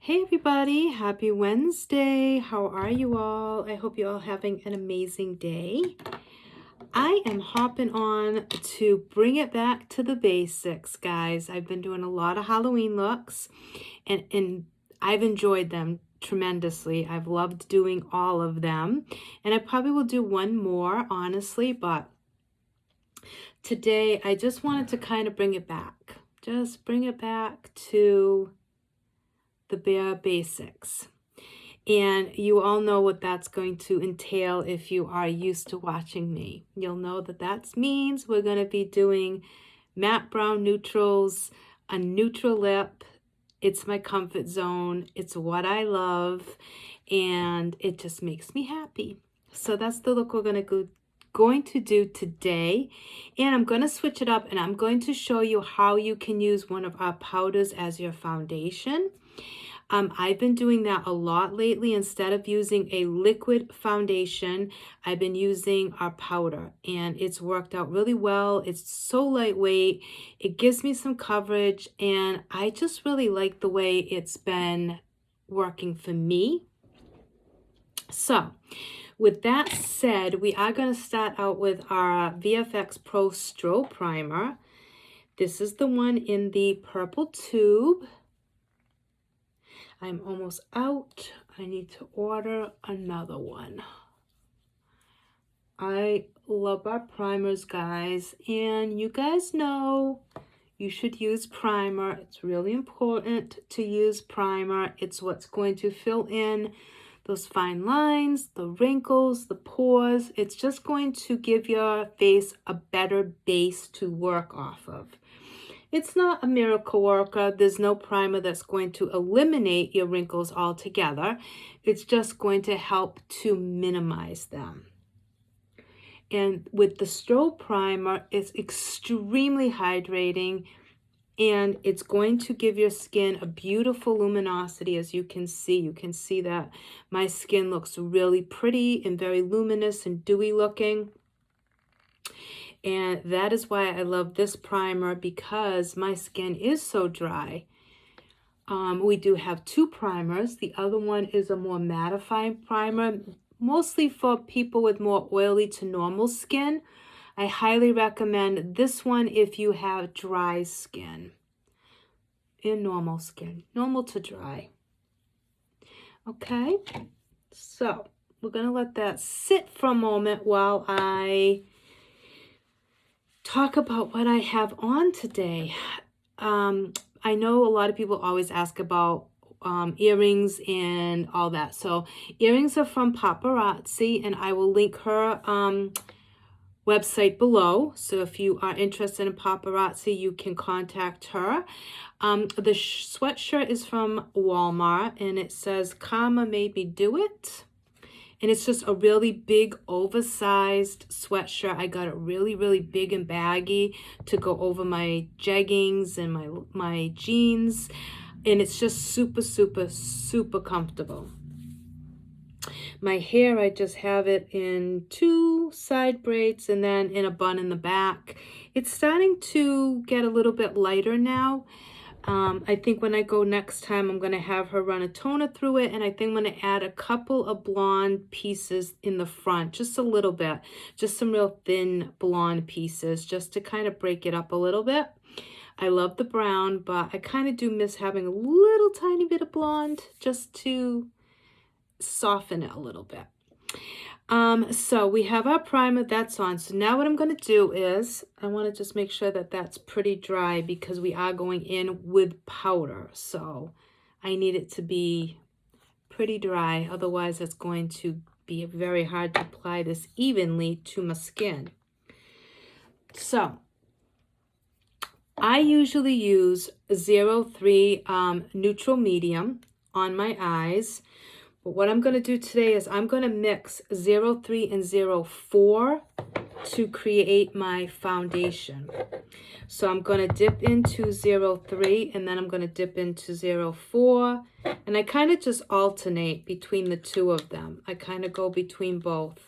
Hey everybody, happy Wednesday. How are you all? I hope you're all having an amazing day. I am hopping on to bring it back to the basics, guys. I've been doing a lot of Halloween looks and I've enjoyed them tremendously. I've loved doing all of them, and I probably will do one more, honestly, but today I just wanted to kind of bring it back. Just bring it back to the bare basics. And you all know what that's going to entail if you are used to watching me. You'll know that that means we're going to be doing matte brown neutrals, a neutral lip. It's my comfort zone. It's what I love, and it just makes me happy. So that's the look we're going to do today. And I'm going to switch it up, and I'm going to show you how you can use one of our powders as your foundation. I've been doing that a lot lately. Instead of using a liquid foundation, I've been using our powder, and it's worked out really well. It's so lightweight. It gives me some coverage, and I just really like the way it's been working for me. So with that said, we are going to start out with our VFX Pro Strobe Primer. This is the one in the purple tube. I'm almost out. I need to order another one. I love our primers, guys, and you guys know you should use primer. It's really important to use primer. It's what's going to fill in those fine lines, the wrinkles, the pores. It's just going to give your face a better base to work off of. It's not a miracle worker. There's no primer that's going to eliminate your wrinkles altogether. It's just going to help to minimize them. And with the Strobe Primer, it's extremely hydrating, and it's going to give your skin a beautiful luminosity. As you can see that my skin looks really pretty and very luminous and dewy looking. And that is why I love this primer, because my skin is so dry. We do have two primers. The other one is a more mattifying primer, mostly for people with more oily to normal skin. I highly recommend this one if you have dry skin and normal skin, normal to dry. Okay, so we're going to let that sit for a moment while I talk about what I have on today. I know a lot of people always ask about earrings and all that. So earrings are from Paparazzi, and I will link her website below. So if you are interested in Paparazzi, you can contact her. The sweatshirt is from Walmart, and it says Karma made me do it. And it's just a really big oversized sweatshirt. I got it really, really big and baggy to go over my jeggings and my jeans. And it's just super, super, super comfortable. My hair, I just have it in 2 side braids and then in a bun in the back. It's starting to get a little bit lighter now. I think when I go next time, I'm going to have her run a toner through it, and I think I'm going to add a couple of blonde pieces in the front, just a little bit, just some real thin blonde pieces, just to kind of break it up a little bit. I love the brown, but I kind of do miss having a little tiny bit of blonde just to soften it a little bit. So we have our primer that's on. So now what I'm going to do is I want to just make sure that that's pretty dry, because we are going in with powder. So I need it to be pretty dry. Otherwise, it's going to be very hard to apply this evenly to my skin. So I usually use 03 neutral medium on my eyes. But what I'm going to do today is I'm going to mix 03 and 04 to create my foundation. So I'm going to dip into 03, and then I'm going to dip into 04. And I kind of just alternate between the two of them. I kind of go between both.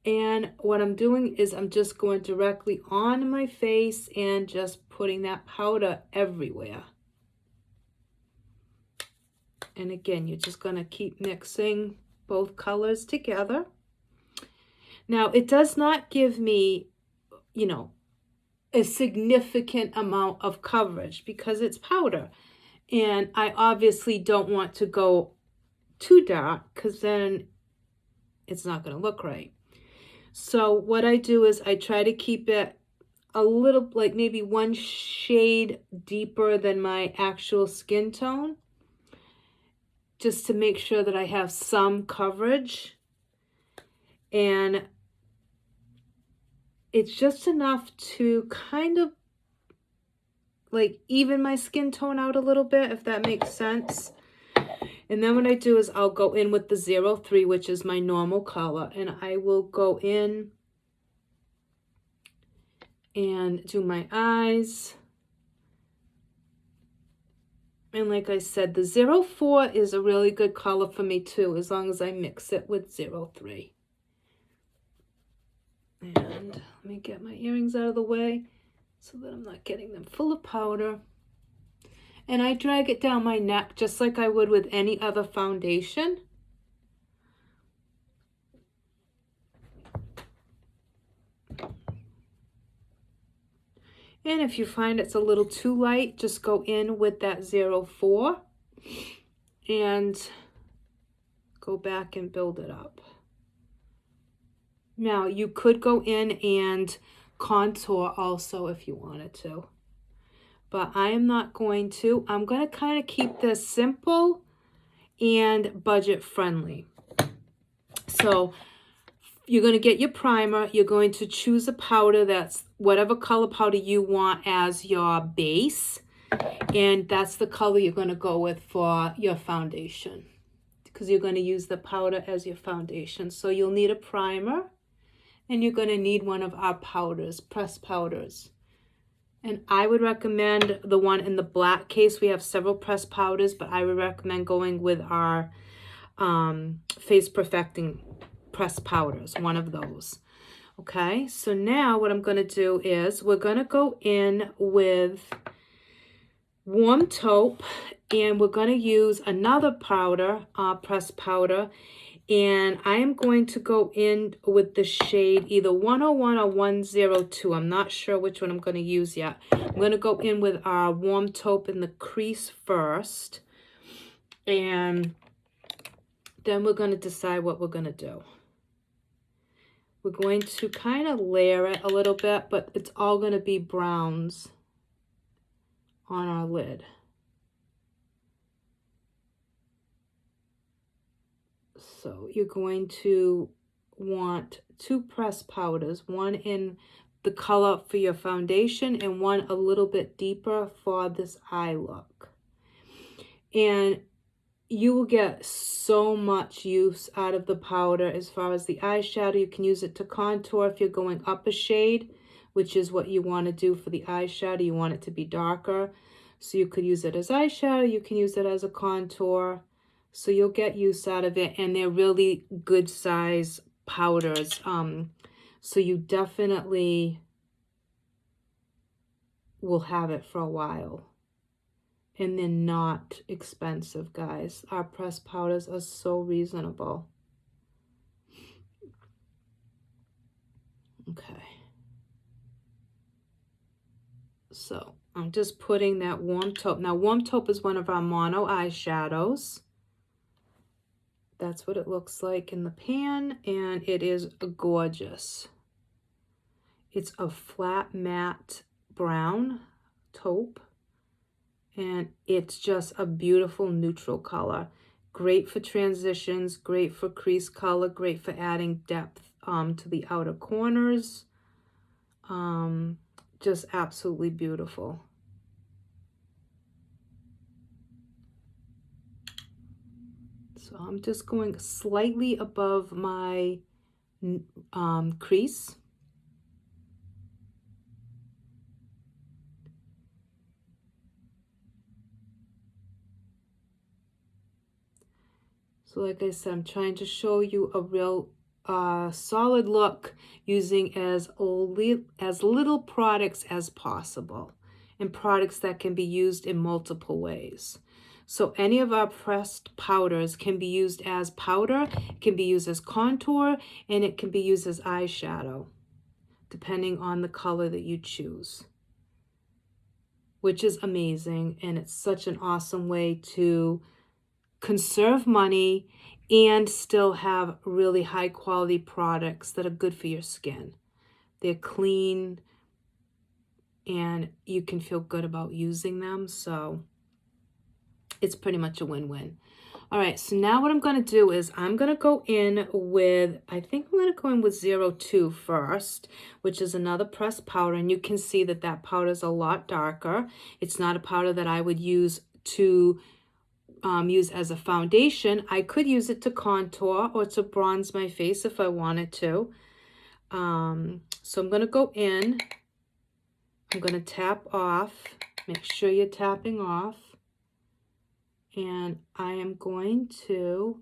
And what I'm doing is I'm just going directly on my face and just putting that powder everywhere. And again, you're just going to keep mixing both colors together. Now, it does not give me, you know, a significant amount of coverage because it's powder. And I obviously don't want to go too dark because then it's not going to look right. So what I do is I try to keep it a little, like maybe one shade deeper than my actual skin tone, just to make sure that I have some coverage. And it's just enough to kind of like even my skin tone out a little bit, if that makes sense. And then what I do is I'll go in with the 03, which is my normal color, and I will go in and do my eyes. And like I said, the 04 is a really good color for me too, as long as I mix it with 03. And let me get my earrings out of the way so that I'm not getting them full of powder. And I drag it down my neck just like I would with any other foundation. And if you find it's a little too light, just go in with that 04 and go back and build it up. Now, you could go in and contour also if you wanted to, but I am not going to. I'm going to kind of keep this simple and budget friendly. So you're going to get your primer. You're going to choose a powder that's whatever color powder you want as your base. And that's the color you're going to go with for your foundation, because you're going to use the powder as your foundation. So you'll need a primer, and you're going to need one of our powders, pressed powders. And I would recommend the one in the black case. We have several pressed powders, but I would recommend going with our Face Perfecting pressed powders, one of those. Okay, so now what I'm going to do is we're going to go in with warm taupe, and we're going to use another powder, pressed powder, and I am going to go in with the shade either 101 or 102. I'm not sure which one I'm going to use yet. I'm going to go in with our warm taupe in the crease first, and then we're going to decide what we're going to do. We're going to kind of layer it a little bit, but it's all going to be browns on our lid. So you're going to want two pressed powders, one in the color for your foundation and one a little bit deeper for this eye look. And you will get so much use out of the powder as far as the eyeshadow. You can use it to contour if you're going up a shade, which is what you want to do for the eyeshadow. You want it to be darker. So you could use it as eyeshadow. You can use it as a contour. So you'll get use out of it. And they're really good size powders. So you definitely will have it for a while. And they're not expensive, guys. Our pressed powders are so reasonable. Okay. So I'm just putting that warm taupe. Now, warm taupe is one of our mono eyeshadows. That's what it looks like in the pan, and it is gorgeous. It's a flat matte brown taupe. And it's just a beautiful neutral color. Great for transitions, great for crease color, great for adding depth to the outer corners. Just absolutely beautiful. So I'm just going slightly above my crease. So like I said, I'm trying to show you a real solid look using as little products as possible, and products that can be used in multiple ways. So any of our pressed powders can be used as powder, can be used as contour, and it can be used as eyeshadow, depending on the color that you choose, which is amazing. And it's such an awesome way to conserve money and still have really high quality products that are good for your skin. They're clean and you can feel good about using them. So it's pretty much a win-win. All right, so now what I'm going to do is I'm going to go in with, I think I'm going to go in with 02 first, which is another pressed powder. And you can see that that powder is a lot darker. It's not a powder that I would use to use as a foundation. I could use it to contour or to bronze my face if I wanted to. So I'm going to go in. I'm going to tap off. Make sure you're tapping off. And I am going to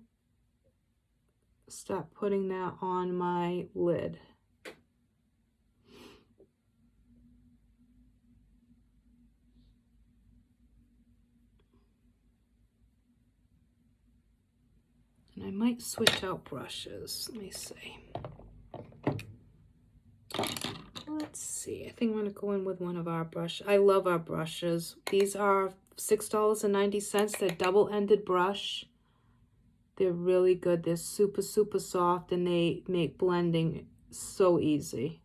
start putting that on my lid. And I might switch out brushes. Let me see. Let's see. I think I'm going to go in with one of our brushes. I love our brushes. These are $6.90. They're double-ended brush. They're really good. They're super, super soft, and they make blending so easy.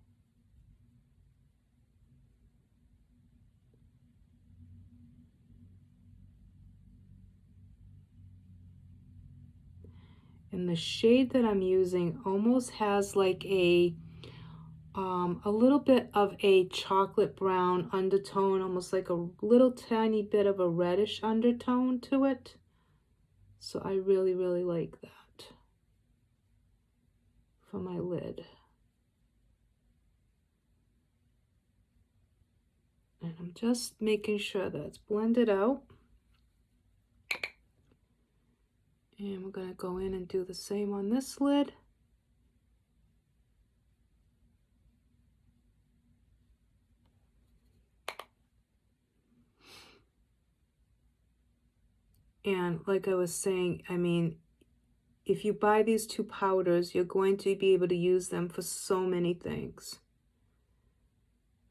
And the shade that I'm using almost has like a little bit of a chocolate brown undertone, almost like a little tiny bit of a reddish undertone to it. So I really, really like that for my lid. And I'm just making sure that it's blended out. And we're going to go in and do the same on this lid. And like I was saying, I mean, if you buy these two powders, you're going to be able to use them for so many things.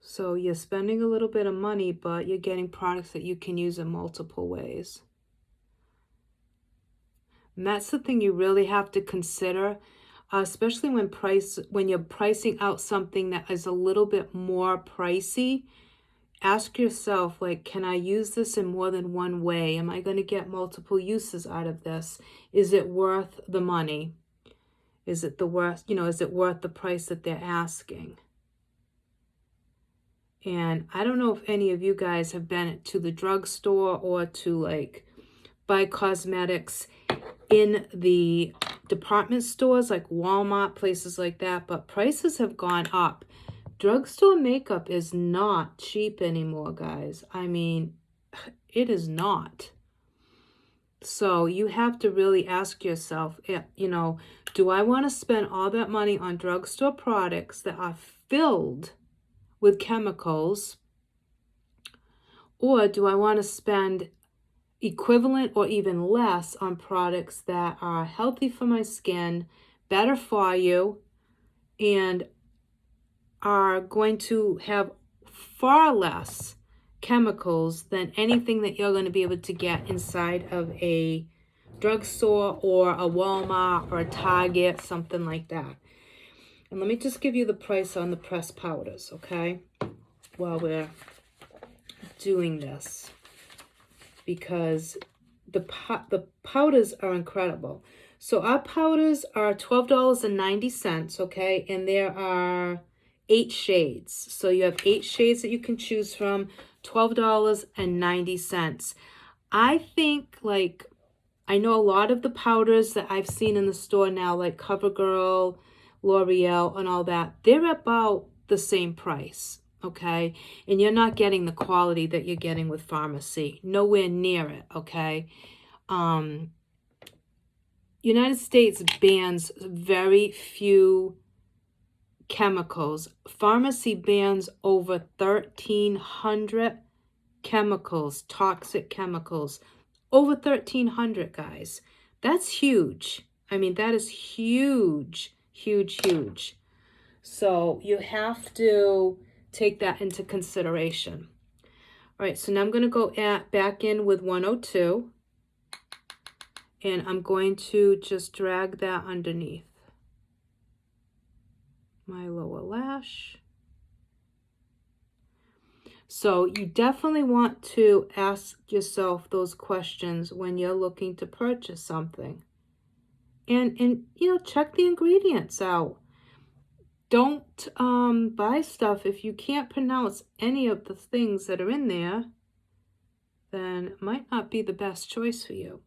So you're spending a little bit of money, but you're getting products that you can use in multiple ways. And that's the thing you really have to consider, especially when you're pricing out something that is a little bit more pricey. Ask yourself, like, can I use this in more than one way? Am I going to get multiple uses out of this? Is it worth the money? Is it worth the price that they're asking? And I don't know if any of you guys have been to the drugstore or to like buy cosmetics in the department stores like Walmart, places like that, but prices have gone up. Drugstore makeup is not cheap anymore, guys. I mean, it is not. So you have to really ask yourself, do I want to spend all that money on drugstore products that are filled with chemicals? Or do I want to spend equivalent or even less on products that are healthy for my skin, better for you, and are going to have far less chemicals than anything that you're going to be able to get inside of a drugstore or a Walmart or a Target, something like that. And let me just give you the price on the pressed powders, okay, while we're doing this, because the powders are incredible. So our powders are $12.90, okay, and there are 8 shades. So you have 8 shades that you can choose from, $12.90. I think, like, I know a lot of the powders that I've seen in the store now, like CoverGirl, L'Oreal, and all that, they're about the same price, okay? And you're not getting the quality that you're getting with Farmasi. Nowhere near it, okay? United States bans very few chemicals. Farmasi bans over 1,300 chemicals, toxic chemicals. Over 1,300, guys. That's huge. I mean, that is huge, huge, huge. So you have to take that into consideration. All right, so now I'm going to go back in with 102. And I'm going to just drag that underneath my lower lash. So you definitely want to ask yourself those questions when you're looking to purchase something. And you know, check the ingredients out. Don't buy stuff if you can't pronounce any of the things that are in there, then it might not be the best choice for you.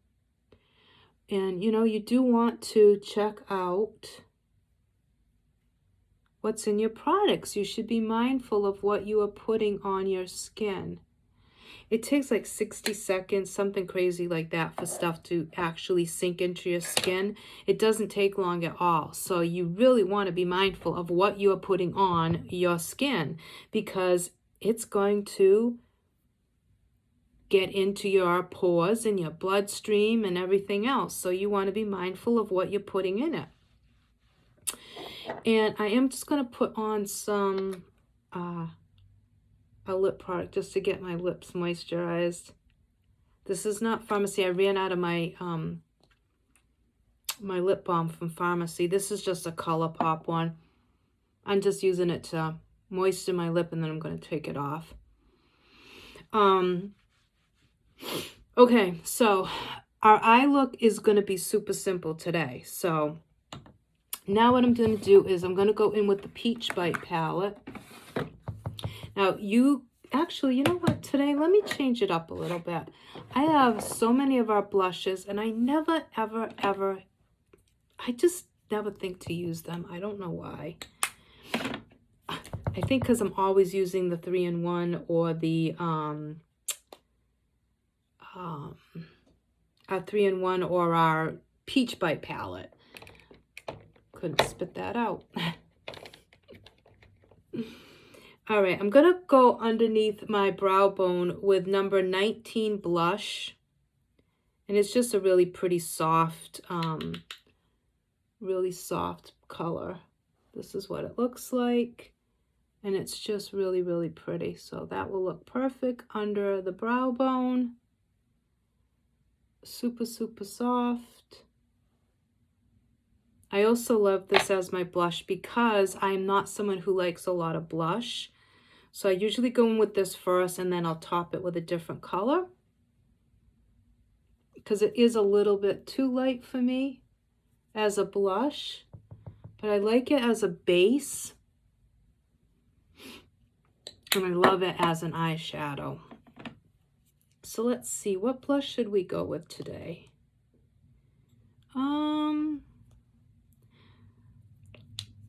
And you know, you do want to check out what's in your products. You should be mindful of what you are putting on your skin. It takes like 60 seconds, something crazy like that, for stuff to actually sink into your skin. It doesn't take long at all. So you really want to be mindful of what you are putting on your skin, because it's going to get into your pores and your bloodstream and everything else. So you want to be mindful of what you're putting in it. And I am just going to put on some a lip product just to get my lips moisturized. This is not Farmasi. I ran out of my my lip balm from Farmasi. This is just a Colourpop one. I'm just using it to moisten my lip, and then I'm going to take it off. Okay, so our eye look is going to be super simple today. So now what I'm going to do is I'm going to go in with the Peach Bite palette. Now, you know what? Today, let me change it up a little bit. I have so many of our blushes, and I never, ever, ever, I just never think to use them. I don't know why. I think because I'm always using the 3-in-1 or the, our 3-in-1 or our Peach Bite palette. Couldn't spit that out. All right, I'm going to go underneath my brow bone with number 19 blush. And it's just a really pretty soft, color. This is what it looks like. And it's just really, really pretty. So that will look perfect under the brow bone. Super, super soft. I also love this as my blush because I'm not someone who likes a lot of blush. So I usually go in with this first, and then I'll top it with a different color, because it is a little bit too light for me as a blush, but I like it as a base, and I love it as an eyeshadow. So let's see, what blush should we go with today?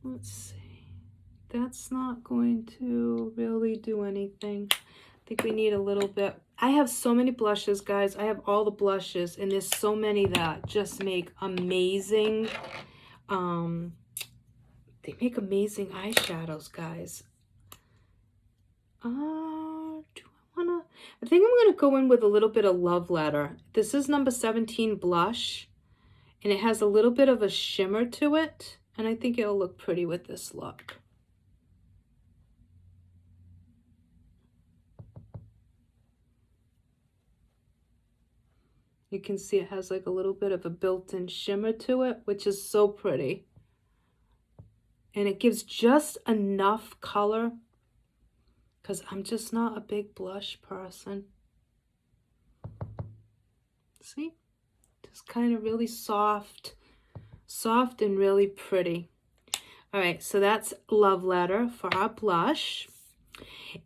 Let's see. That's not going to really do anything. I think we need a little bit. I have so many blushes, guys. I have all the blushes, and there's so many that just make amazing, they make amazing eyeshadows, guys. Do I wanna, I think I'm gonna go in with a little bit of Love Letter. This is number 17 blush, and it has a little bit of a shimmer to it, and I think it'll look pretty with this look. You can see it has like a little bit of a built-in shimmer to it, which is so pretty. And it gives just enough color, because I'm just not a big blush person. See? Just kind of really soft and really pretty. All right, so that's Love Letter for our blush.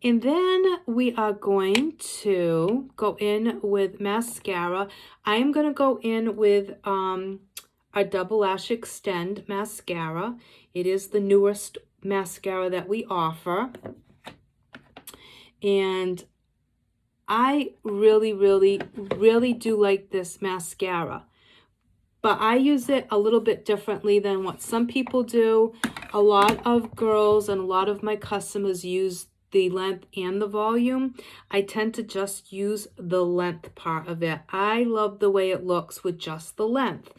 And then we are going to go in with mascara. I am going to go in with our Double Lash Extend mascara. It is the newest mascara that we offer. And I really, really, really do like this mascara. But I use it a little bit differently than what some people do. A lot of girls and a lot of my customers use the length and the volume, I tend to just use the length part of it. I love the way it looks with just the length.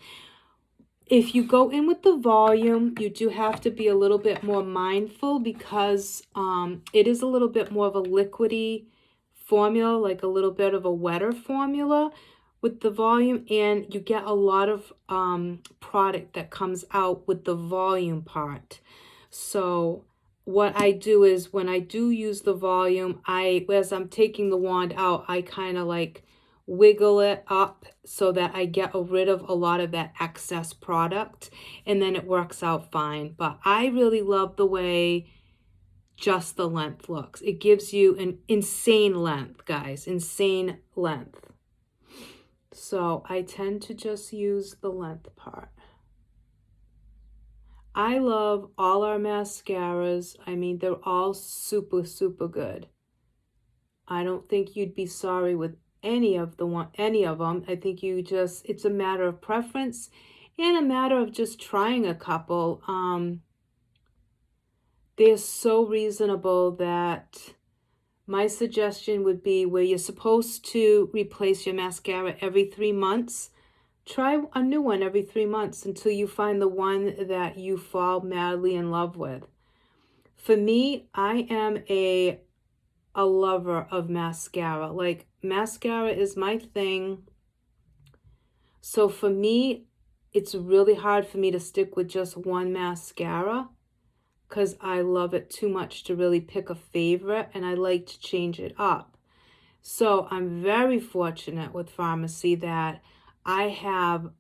If you go in with the volume, you do have to be a little bit more mindful because it is a little bit more of a liquidy formula, like a little bit of a wetter formula with the volume, and you get a lot of product that comes out with the volume part. So what I do is when I do use the volume, as I'm taking the wand out, I kind of like wiggle it up so that I get rid of a lot of that excess product, and then it works out fine. But I really love the way just the length looks. It gives you an insane length, guys, insane length. So I tend to just use the length part. I love all our mascaras. I mean, they're all super, super good. I don't think you'd be sorry with any of them. I think it's a matter of preference and a matter of just trying a couple. They're so reasonable that my suggestion would be, where you're supposed to replace your mascara every 3 months, try a new one every 3 months until you find the one that you fall madly in love with. For me, I am a lover of mascara. Like, mascara is my thing. So for me, it's really hard for me to stick with just one mascara because I love it too much to really pick a favorite, and I like to change it up. So I'm very fortunate with Farmasi that I have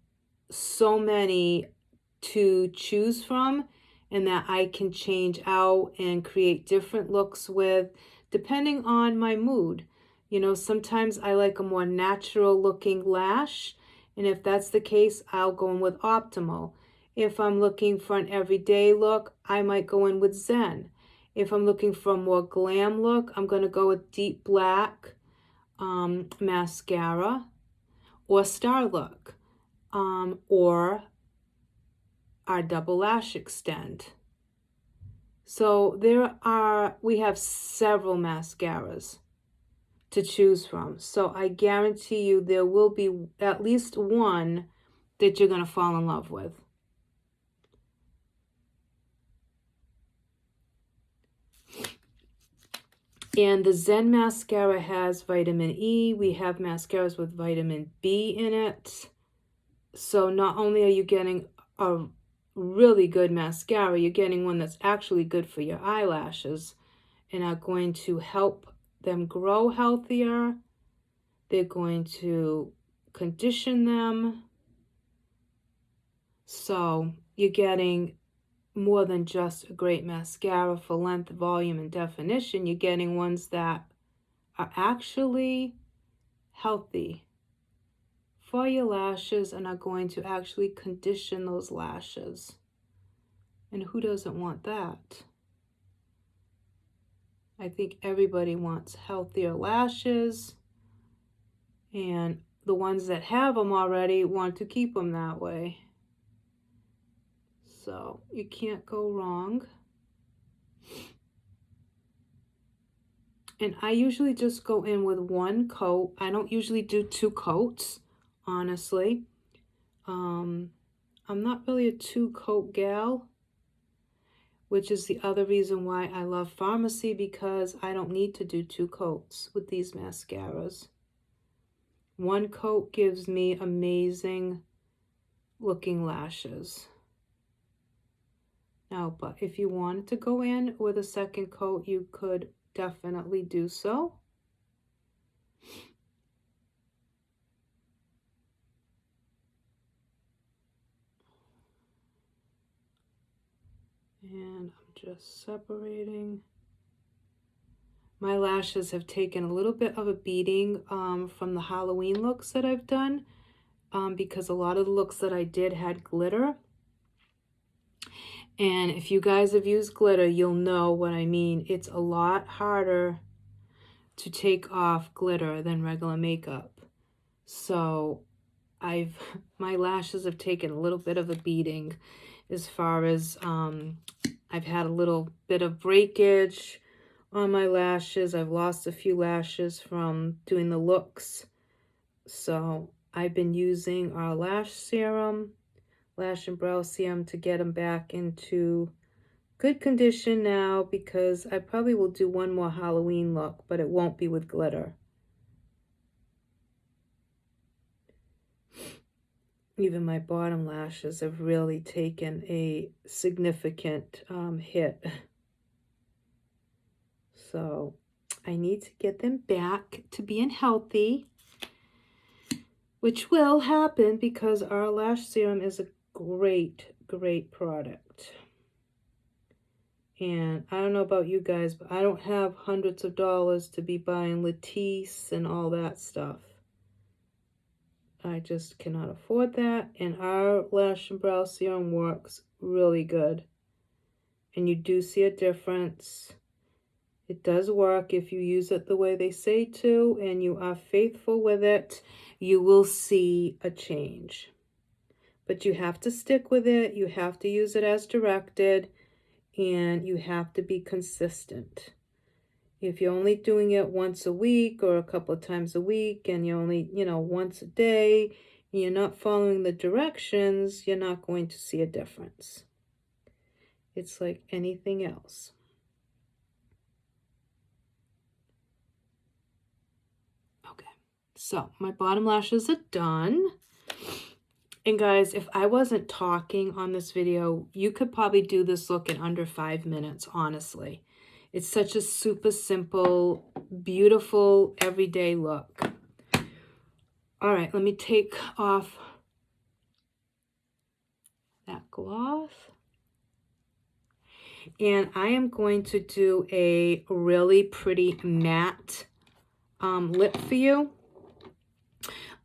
so many to choose from, and that I can change out and create different looks with, depending on my mood. You know, sometimes I like a more natural looking lash, and if that's the case, I'll go in with Optimal. If I'm looking for an everyday look, I might go in with Zen. If I'm looking for a more glam look, I'm going to go with Deep Black mascara, or Star Look, or our Double Lash Extend. So we have several mascaras to choose from. So I guarantee you there will be at least one that you're going to fall in love with. And the Zen mascara has vitamin E. We have mascaras with vitamin B in it. So not only are you getting a really good mascara, you're getting one that's actually good for your eyelashes and are going to help them grow healthier. They're going to condition them. So you're getting more than just a great mascara for length, volume, and definition. You're getting ones that are actually healthy for your lashes and are going to actually condition those lashes. And who doesn't want that? I think everybody wants healthier lashes, and the ones that have them already want to keep them that way. So you can't go wrong. And I usually just go in with one coat. I don't usually do 2 coats, honestly. I'm not really a 2-coat gal, which is the other reason why I love Farmasi, because I don't need to do 2 coats with these mascaras. 1 coat gives me amazing looking lashes. Now, but if you wanted to go in with a 2nd coat, you could definitely do so. And I'm just separating. My lashes have taken a little bit of a beating from the Halloween looks that I've done, because a lot of the looks that I did had glitter. And if you guys have used glitter, you'll know what I mean. It's a lot harder to take off glitter than regular makeup. So my lashes have taken a little bit of a beating, as far as I've had a little bit of breakage on my lashes. I've lost a few lashes from doing the looks. So I've been using our lash serum, lash and brow serum, to get them back into good condition now, because I probably will do one more Halloween look, but it won't be with glitter. Even my bottom lashes have really taken a significant hit. So I need to get them back to being healthy, which will happen because our lash serum is a great, great product. And I don't know about you guys, but I don't have hundreds of dollars to be buying Latisse and all that stuff. I just cannot afford that. And our lash and brow serum works really good. And you do see a difference. It does work if you use it the way they say to, and you are faithful with it, you will see a change. But you have to stick with it. You have to use it as directed, and you have to be consistent. If you're only doing it once a week or a couple of times a week, and you're only, once a day, and you're not following the directions, you're not going to see a difference. It's like anything else. Okay, so my bottom lashes are done. And guys, if I wasn't talking on this video, you could probably do this look in under 5 minutes, honestly. It's such a super simple, beautiful, everyday look. All right, let me take off that gloss. And I am going to do a really pretty matte lip for you.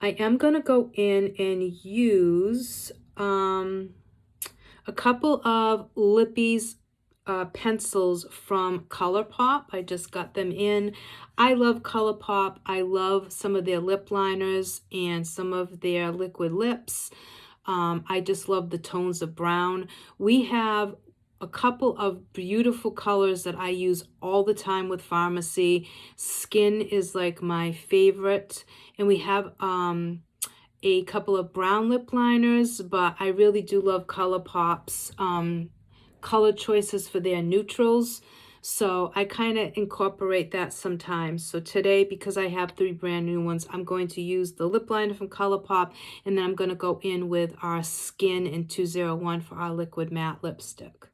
I am going to go in and use a couple of Lippies pencils from Colourpop. I just got them in. I love Colourpop. I love some of their lip liners and some of their liquid lips. I just love the tones of brown. We have a couple of beautiful colors that I use all the time with Farmasi. Skin is like my favorite. And we have a couple of brown lip liners, but I really do love Colourpop's color choices for their neutrals. So I kind of incorporate that sometimes. So today, because I have 3 brand new ones, I'm going to use the lip liner from Colourpop, and then I'm going to go in with our Skin in 201 for our liquid matte lipstick.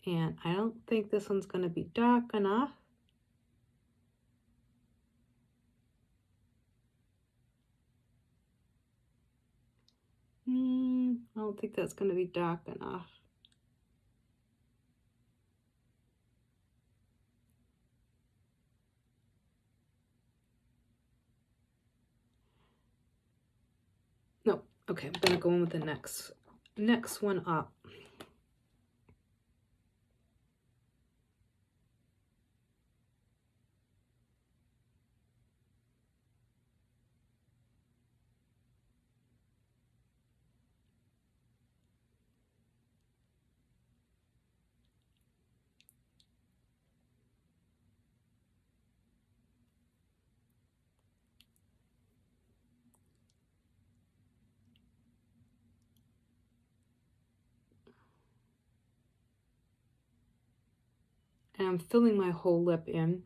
And I don't think this one's going to be dark enough. I don't think that's going to be dark enough. No, okay, I'm going to go in with the next one up. And I'm filling my whole lip in.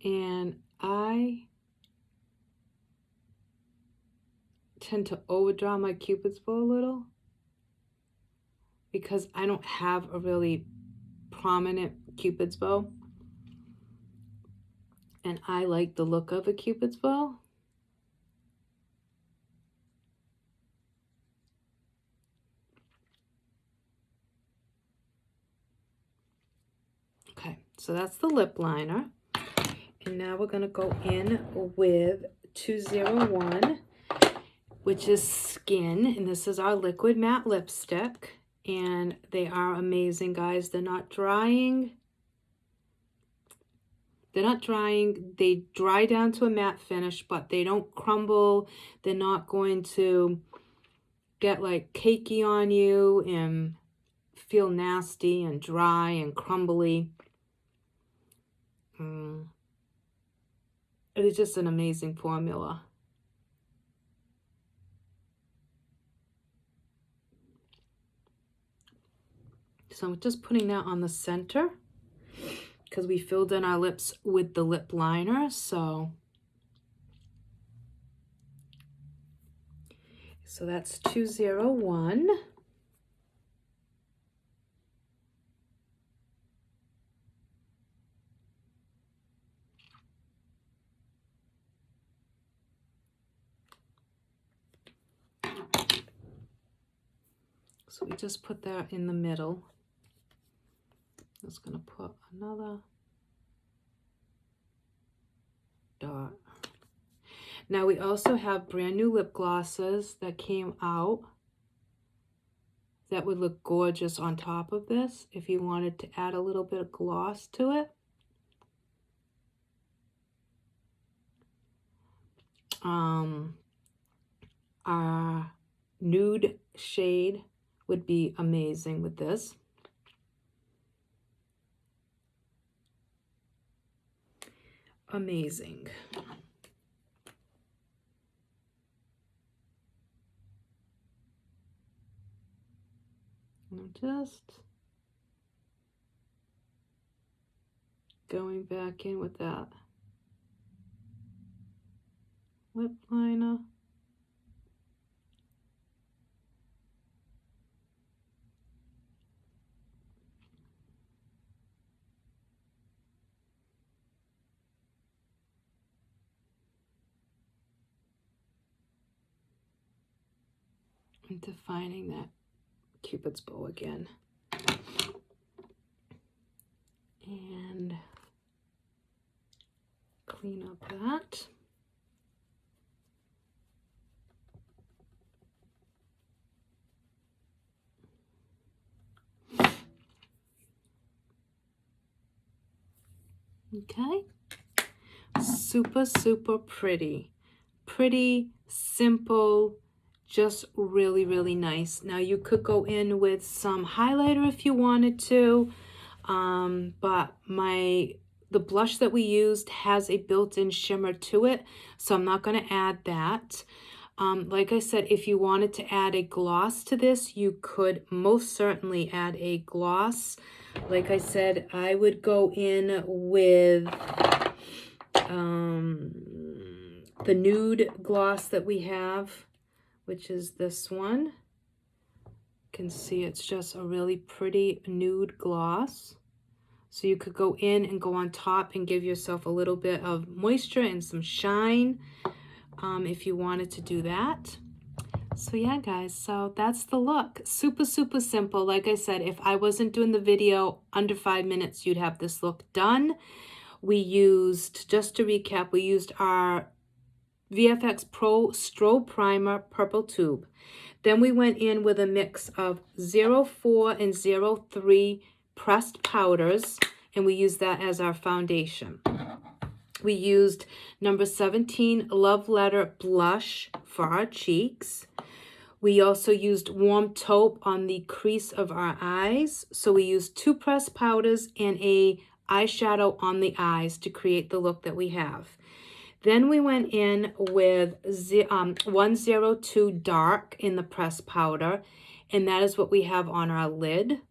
And I tend to overdraw my Cupid's bow a little because I don't have a really prominent Cupid's bow. And I like the look of a Cupid's bow. Okay, so that's the lip liner. And now we're going to go in with 201, which is Skin. And this is our liquid matte lipstick. And they are amazing, guys. They're not drying. They're not drying. They dry down to a matte finish, but they don't crumble. They're not going to get like cakey on you and feel nasty and dry and crumbly. It is just an amazing formula. So I'm just putting that on the center because we filled in our lips with the lip liner. So that's 201. So we just put that in the middle. I'm just going to put another dot. Now we also have brand new lip glosses that came out that would look gorgeous on top of this if you wanted to add a little bit of gloss to it. Our nude shade would be amazing with this. Amazing. I'm just going back in with that lip liner. And defining that Cupid's bow again. And clean up that. Okay. Super, super pretty. Pretty, simple, just really, really nice. Now you could go in with some highlighter if you wanted to, but the blush that we used has a built-in shimmer to it, so I'm not going to add that. Like I said, if you wanted to add a gloss to this, you could most certainly add a gloss. Like I said, I would go in with the nude gloss that we have, which is this one. You can see it's just a really pretty nude gloss. So you could go in and go on top and give yourself a little bit of moisture and some shine if you wanted to do that. So yeah, guys, so that's the look. Super, super simple. Like I said, if I wasn't doing the video under 5 minutes, you'd have this look done. We used, just to recap, we used our VFX Pro Strobe Primer Purple Tube. Then we went in with a mix of 04 and 03 pressed powders, and we used that as our foundation. We used number 17 Love Letter Blush for our cheeks. We also used Warm Taupe on the crease of our eyes. So we used 2 pressed powders and a eyeshadow on the eyes to create the look that we have. Then we went in with 102 Dark in the pressed powder, and that is what we have on our lid.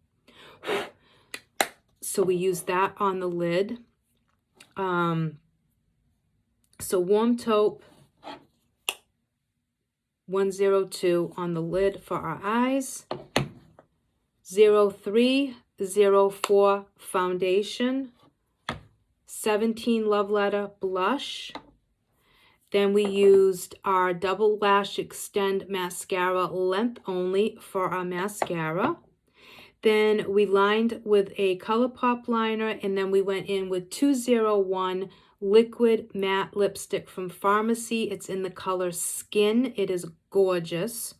So we used that on the lid. So Warm Taupe, 102 on the lid for our eyes. 03, 04 foundation. 17 Love Letter blush. Then we used our Double Lash Extend Mascara length only for our mascara. Then we lined with a Colourpop liner, and then we went in with 201 liquid matte lipstick from Farmasi. It's in the color Skin. It is gorgeous.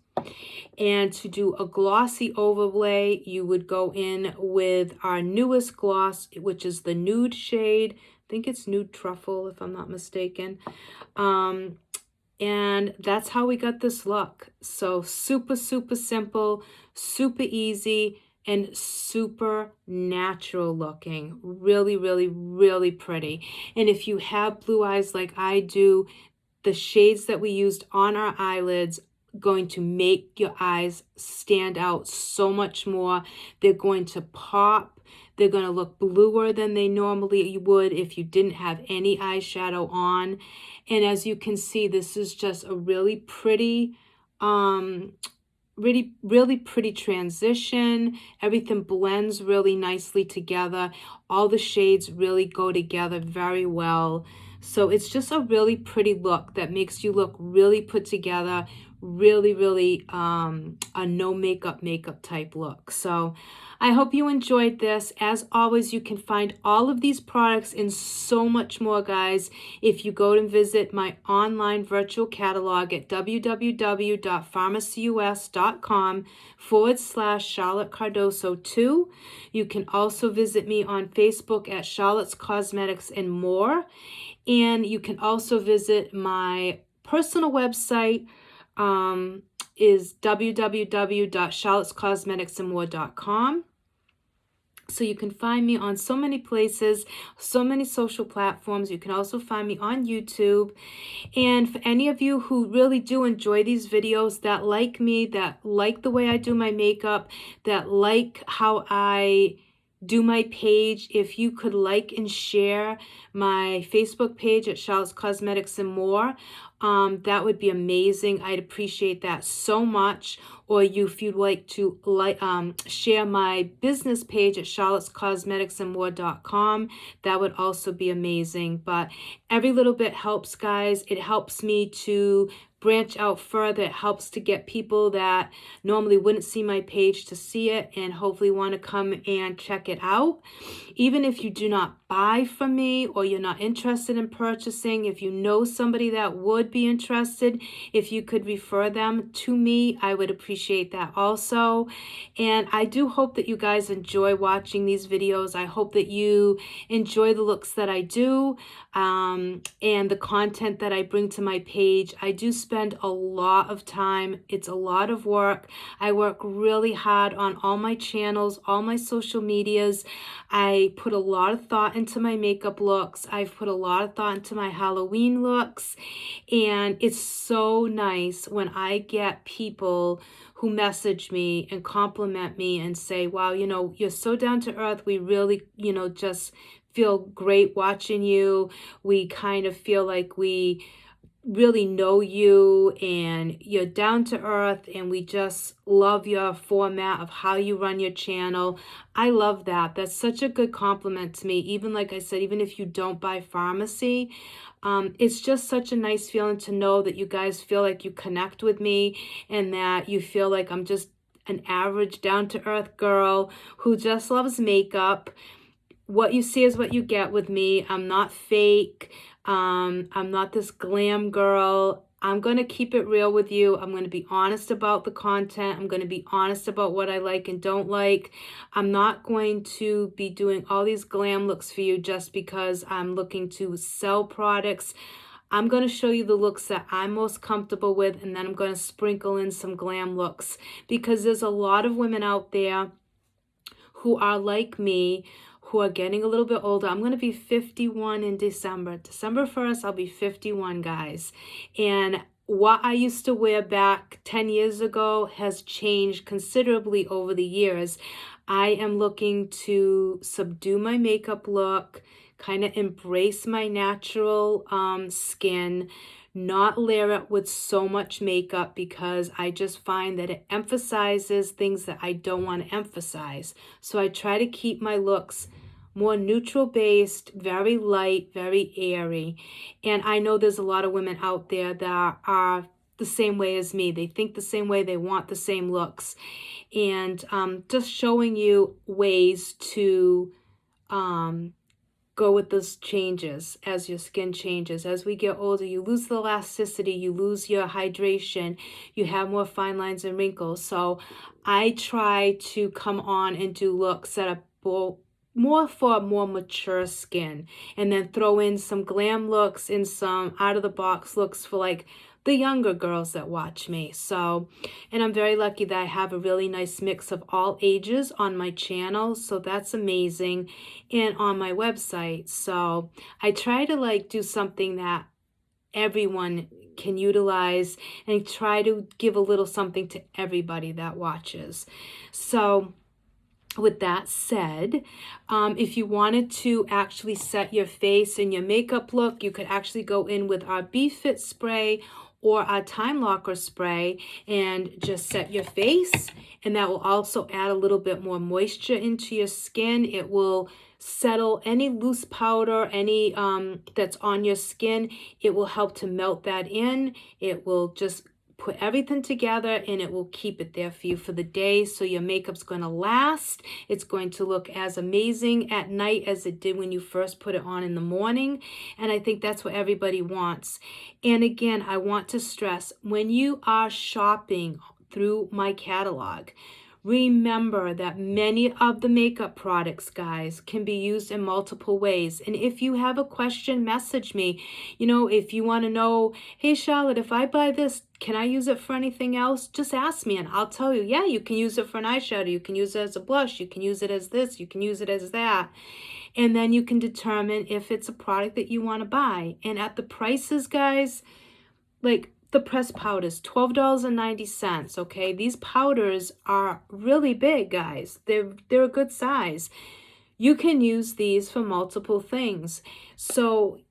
And to do a glossy overlay, you would go in with our newest gloss, which is the nude shade. I think it's Nude Truffle, if I'm not mistaken. And that's how we got this look. So super, super simple, super easy, and super natural looking. Really, really, really pretty. And if you have blue eyes like I do, the shades that we used on our eyelids going to make your eyes stand out so much more. They're going to pop. They're going to look bluer than they normally would if you didn't have any eyeshadow on. And as you can see, this is just a really pretty, really pretty transition. Everything blends really nicely together. All the shades really go together very well. So it's just a really pretty look that makes you look really put together, really, really a no makeup type look. So I hope you enjoyed this. As always, you can find all of these products and so much more, guys, if you go and visit my online virtual catalog at www.farmacyus.com/Charlotte Cardoso 2. You can also visit me on Facebook at Charlotte's Cosmetics and More. And you can also visit my personal website, is www.charlottescosmeticsandmore.com. So you can find me on so many places, so many social platforms. You can also find me on YouTube. And for any of you who really do enjoy these videos, that like me, that like the way I do my makeup, that like how I do my page, if you could like and share my Facebook page at Charlotte's Cosmetics and More, that would be amazing. I'd appreciate that so much. Or if you'd like to share my business page at charlottescosmeticsandmore.com, that would also be amazing. But every little bit helps, guys. It helps me to branch out further. It helps to get people that normally wouldn't see my page to see it and hopefully want to come and check it out. Even if you do not buy from me or you're not interested in purchasing, if you know somebody that would be interested, if you could refer them to me, I would appreciate that also. And I do hope that you guys enjoy watching these videos. I hope that you enjoy the looks that I do and the content that I bring to my page. I do spend a lot of time. It's a lot of work. I work really hard on all my channels, all my social medias. I put a lot of thought into my makeup looks. I've put a lot of thought into my Halloween looks. And it's so nice when I get people who message me and compliment me and say, wow, you know, you're so down to earth. We really, you know, just feel great watching you. We kind of feel like we really know you and you're down to earth, and we just love your format of how you run your channel. I love that. That's such a good compliment to me. Even like I said, even if you don't buy Farmasi, it's just such a nice feeling to know that you guys feel like you connect with me and that you feel like I'm just an average down to earth girl who just loves makeup. What you see is what you get with me. I'm not fake. I'm not this glam girl. I'm going to keep it real with you. I'm going to be honest about the content. I'm going to be honest about what I like and don't like. I'm not going to be doing all these glam looks for you just because I'm looking to sell products. I'm going to show you the looks that I'm most comfortable with, and then I'm going to sprinkle in some glam looks because there's a lot of women out there who are like me, who are getting a little bit older. I'm going to be 51 in December. December 1st, I'll be 51, guys. And what I used to wear back 10 years ago has changed considerably over the years. I am looking to subdue my makeup look, kind of embrace my natural skin, not layer it with so much makeup because I just find that it emphasizes things that I don't want to emphasize. So I try to keep my looks more neutral based, very light, very airy. And I know there's a lot of women out there that are the same way as me. They think the same way, they want the same looks. And just showing you ways to go with those changes as your skin changes. As we get older, you lose the elasticity, you lose your hydration, you have more fine lines and wrinkles. So I try to come on and do looks that are more for more mature skin, and then throw in some glam looks and some out of the box looks for like the younger girls that watch me. So, and I'm very lucky that I have a really nice mix of all ages on my channel, so that's amazing, and on my website. So I try to like do something that everyone can utilize, and try to give a little something to everybody that watches. So with that said, if you wanted to actually set your face and your makeup look, you could actually go in with our B-Fit spray or our Time Locker spray and just set your face, and that will also add a little bit more moisture into your skin. It will settle any loose powder, any that's on your skin. It will help to melt that in. It will just put everything together, and it will keep it there for you for the day. So your makeup's going to last. It's going to look as amazing at night as it did when you first put it on in the morning. And I think that's what everybody wants. And again, I want to stress, when you are shopping through my catalog, remember that many of the makeup products, guys, can be used in multiple ways. And if you have a question, message me. You know, if you want to know, hey, Charlotte, if I buy this, can I use it for anything else? Just ask me and I'll tell you, yeah, you can use it for an eyeshadow. You can use it as a blush. You can use it as this. You can use it as that. And then you can determine if it's a product that you want to buy. And at the prices, guys, like the pressed powders, $12.90, okay? These powders are really big, guys. They're a good size. You can use these for multiple things. So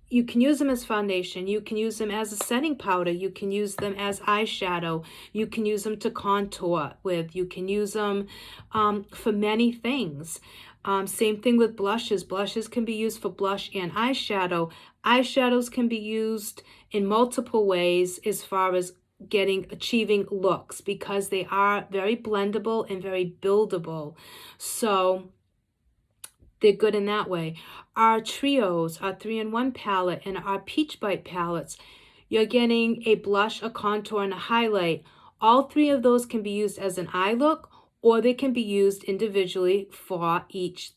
you can use them as foundation. You can use them as a setting powder. You can use them as eyeshadow. You can use them to contour with. You can use them for many things. Same thing with blushes. Blushes can be used for blush and eyeshadow. Eyeshadows can be used in multiple ways as far as achieving looks, because they are very blendable and very buildable. So they're good in that way. Our trios, our 3-in-1 palette, and our Peach Bite palettes, you're getting a blush, a contour, and a highlight. All three of those can be used as an eye look, or they can be used individually for each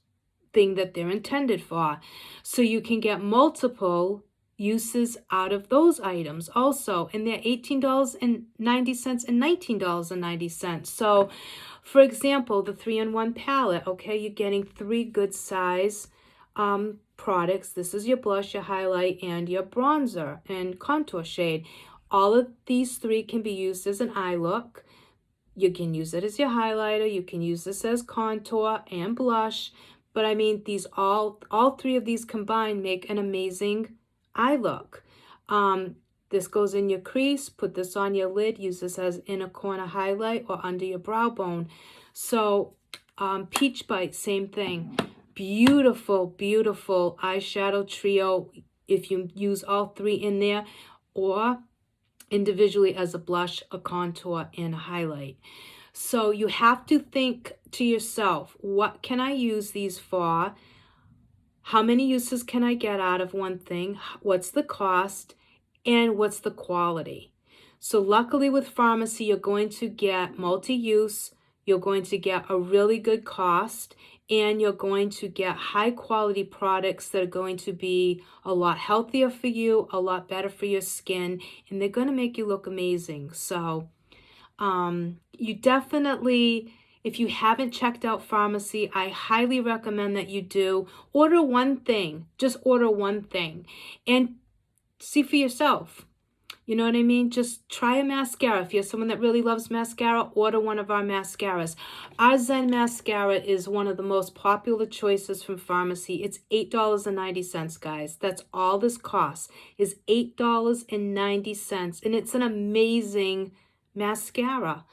thing that they're intended for. So you can get multiple uses out of those items also, and they're $18.90 and $19.90. So for example, the 3-in-1 palette, okay, you're getting 3 good size products. This is your blush, your highlight, and your bronzer and contour shade. All of these 3 can be used as an eye look. You can use it as your highlighter. You can use this as contour and blush. But I mean, these all 3 of these combined make an amazing eye look. This goes in your crease. Put this on your lid. Use this as inner corner highlight or under your brow bone. So Peach Bite, same thing. Beautiful, beautiful eyeshadow trio if you use all 3 in there, or individually as a blush, a contour, and a highlight. So you have to think to yourself, what can I use these for? How many uses can I get out of one thing? What's the cost? And what's the quality? So luckily with Farmasi, you're going to get multi-use, you're going to get a really good cost, and you're going to get high quality products that are going to be a lot healthier for you, a lot better for your skin, and they're going to make you look amazing. So you definitely, if you haven't checked out Farmasi, I highly recommend that you do. Order one thing, just order one thing and see for yourself. You know what I mean? Just try a mascara. If you're someone that really loves mascara, order one of our mascaras. Our Zen mascara is one of the most popular choices from Farmasi. It's $8.90, guys. That's all this costs, is $8.90. And it's an amazing mascara.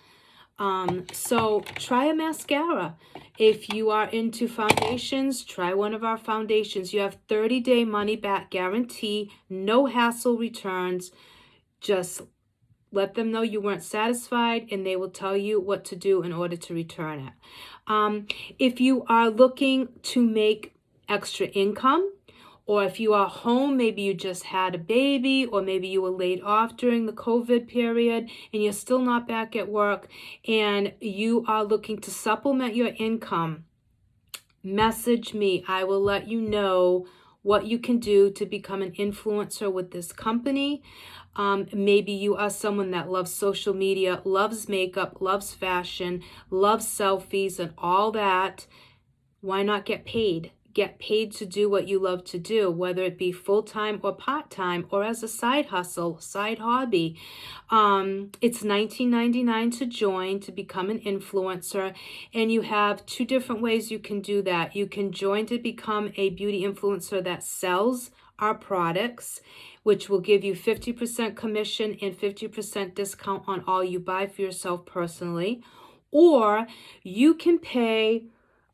So try a mascara. If you are into foundations, try one of our foundations. You have 30-day money-back guarantee, no hassle returns. Just let them know you weren't satisfied, and they will tell you what to do in order to return it. If you are looking to make extra income, or if you are home, maybe you just had a baby, or maybe you were laid off during the COVID period and you're still not back at work and you are looking to supplement your income, message me. I will let you know what you can do to become an influencer with this company. Maybe you are someone that loves social media, loves makeup, loves fashion, loves selfies and all that. Why not get paid? Get paid to do what you love to do, whether it be full-time or part-time or as a side hustle, side hobby. It's $19.99 to join, to become an influencer, and you have two different ways you can do that. You can join to become a beauty influencer that sells our products, which will give you 50% commission and 50% discount on all you buy for yourself personally. Or you can pay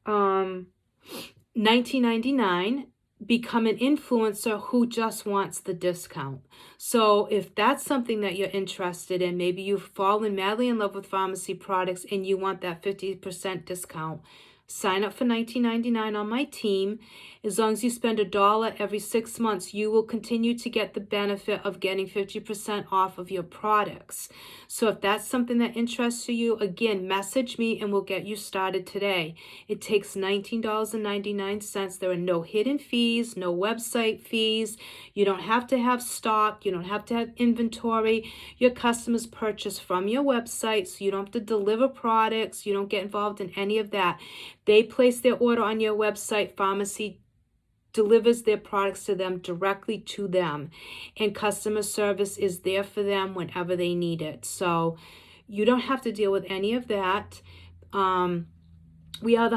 $19.99, become an influencer who just wants the discount. So if that's something that you're interested in, maybe you've fallen madly in love with Farmasi products and you want that 50% discount, sign up for $19.99 on my team. As long as you spend $1 every 6 months, you will continue to get the benefit of getting 50% off of your products. So if that's something that interests you, again, message me and we'll get you started today. It takes $19.99. There are no hidden fees, no website fees. You don't have to have stock. You don't have to have inventory. Your customers purchase from your website, so you don't have to deliver products. You don't get involved in any of that. They place their order on your website. Farmasi delivers their products to them directly to them, and customer service is there for them whenever they need it. So you don't have to deal with any of that. We are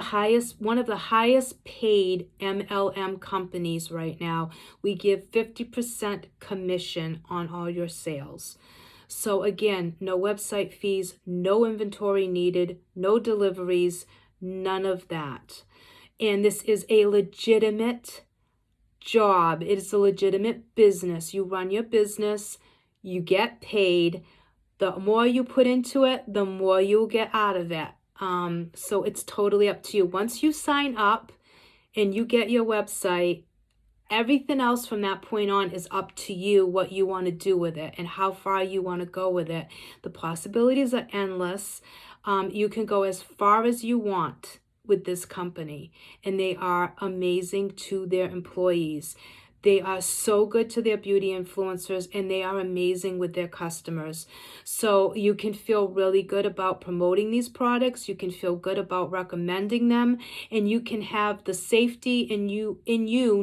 one of the highest paid MLM companies right now. We give 50% commission on all your sales. So again, no website fees, no inventory needed, no deliveries, none of that. And this is a legitimate job. It is a legitimate business. You run your business, you get paid. The more you put into it, the more you'll get out of it. So it's totally up to you. Once you sign up and you get your website, everything else from that point on is up to you, what you want to do with it and how far you want to go with it. The possibilities are endless. You can go as far as you want with this company, and they are amazing to their employees. They are so good to their beauty influencers, and they are amazing with their customers. So you can feel really good about promoting these products. You can feel good about recommending them, and you can have the safety in you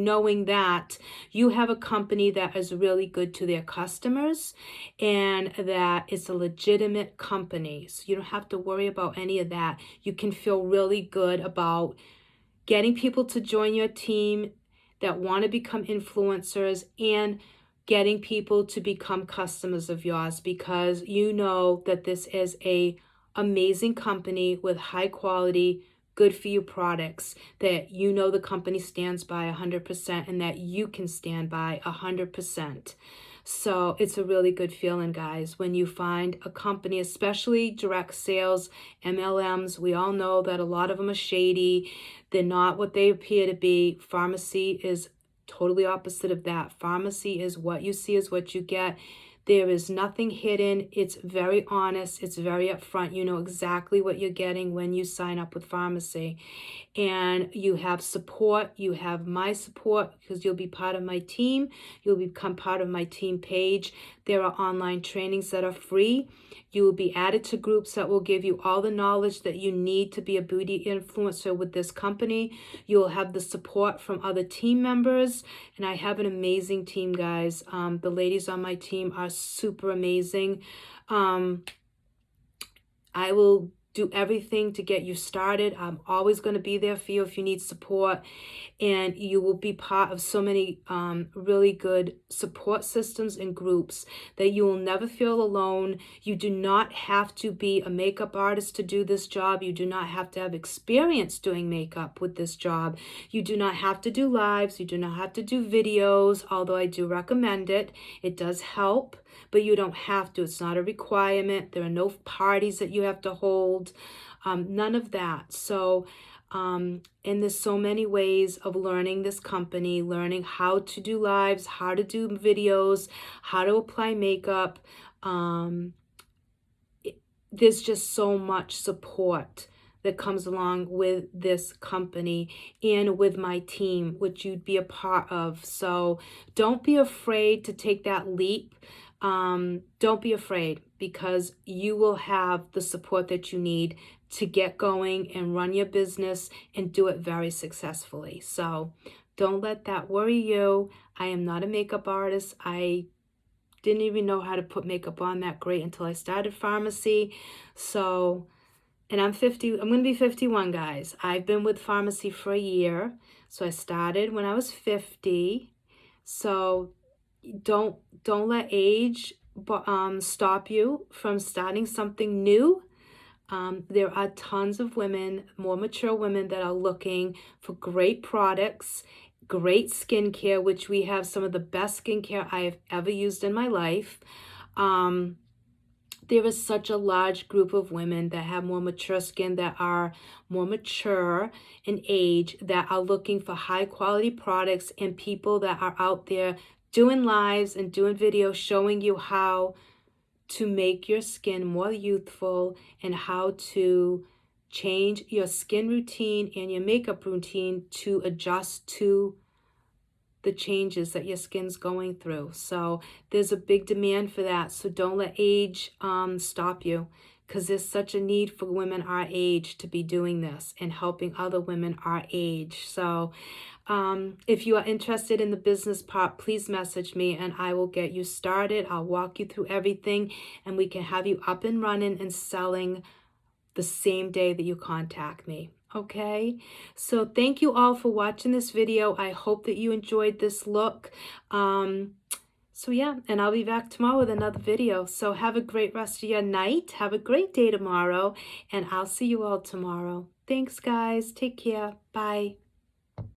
knowing that you have a company that is really good to their customers and that it's a legitimate company. So you don't have to worry about any of that. You can feel really good about getting people to join your team that want to become influencers and getting people to become customers of yours, because you know that this is a amazing company with high quality, good for you products that you know the company stands by 100% and that you can stand by 100%. So it's a really good feeling, guys, when you find a company, especially direct sales, MLMs. We all know that a lot of them are shady. They're not what they appear to be. Farmasi is totally opposite of that. Farmasi is what you see is what you get. There is nothing hidden. It's very honest. It's very upfront. You know exactly what you're getting when you sign up with Farmasi. And you have support. You have my support because you'll be part of my team. You'll become part of my team page. There are online trainings that are free. You will be added to groups that will give you all the knowledge that you need to be a beauty influencer with this company. You will have the support from other team members. And I have an amazing team, guys. The ladies on my team are super amazing. I will do everything to get you started. I'm always going to be there for you if you need support, and you will be part of so many really good support systems and groups that you will never feel alone. You do not have to be a makeup artist to do this job. You do not have to have experience doing makeup with this job. You do not have to do lives. You do not have to do videos, although I do recommend it. It does help, but you don't have to. It's not a requirement. There are no parties that you have to hold. None of that. So And there's so many ways of learning this company, learning how to do lives, how to do videos, how to apply makeup. There's just so much support that comes along with this company and with my team, which you'd be a part of. So don't be afraid to take that leap. Don't be afraid, because you will have the support that you need to get going and run your business and do it very successfully. So don't let that worry you. I am not a makeup artist. I didn't even know how to put makeup on that great until I started Farmasi. So, and I'm going to be 51, guys. I've been with Farmasi for a year. So I started when I was 50. So don't let age stop you from starting something new. There are tons of women, more mature women, that are looking for great products, great skincare, which we have some of the best skincare I have ever used in my life. There is such a large group of women that have more mature skin, that are more mature in age, that are looking for high quality products, and people that are out there doing lives and doing videos showing you how to make your skin more youthful and how to change your skin routine and your makeup routine to adjust to the changes that your skin's going through. So there's a big demand for that. So don't let age stop you, because there's such a need for women our age to be doing this and helping other women our age. So if you are interested in the business part, please message me and I will get you started. I'll walk you through everything and we can have you up and running and selling the same day that you contact me. Okay, so thank you all for watching this video. I hope that you enjoyed this look. So yeah, and I'll be back tomorrow with another video. So have a great rest of your night. Have a great day tomorrow, and I'll see you all tomorrow. Thanks, guys. Take care. Bye.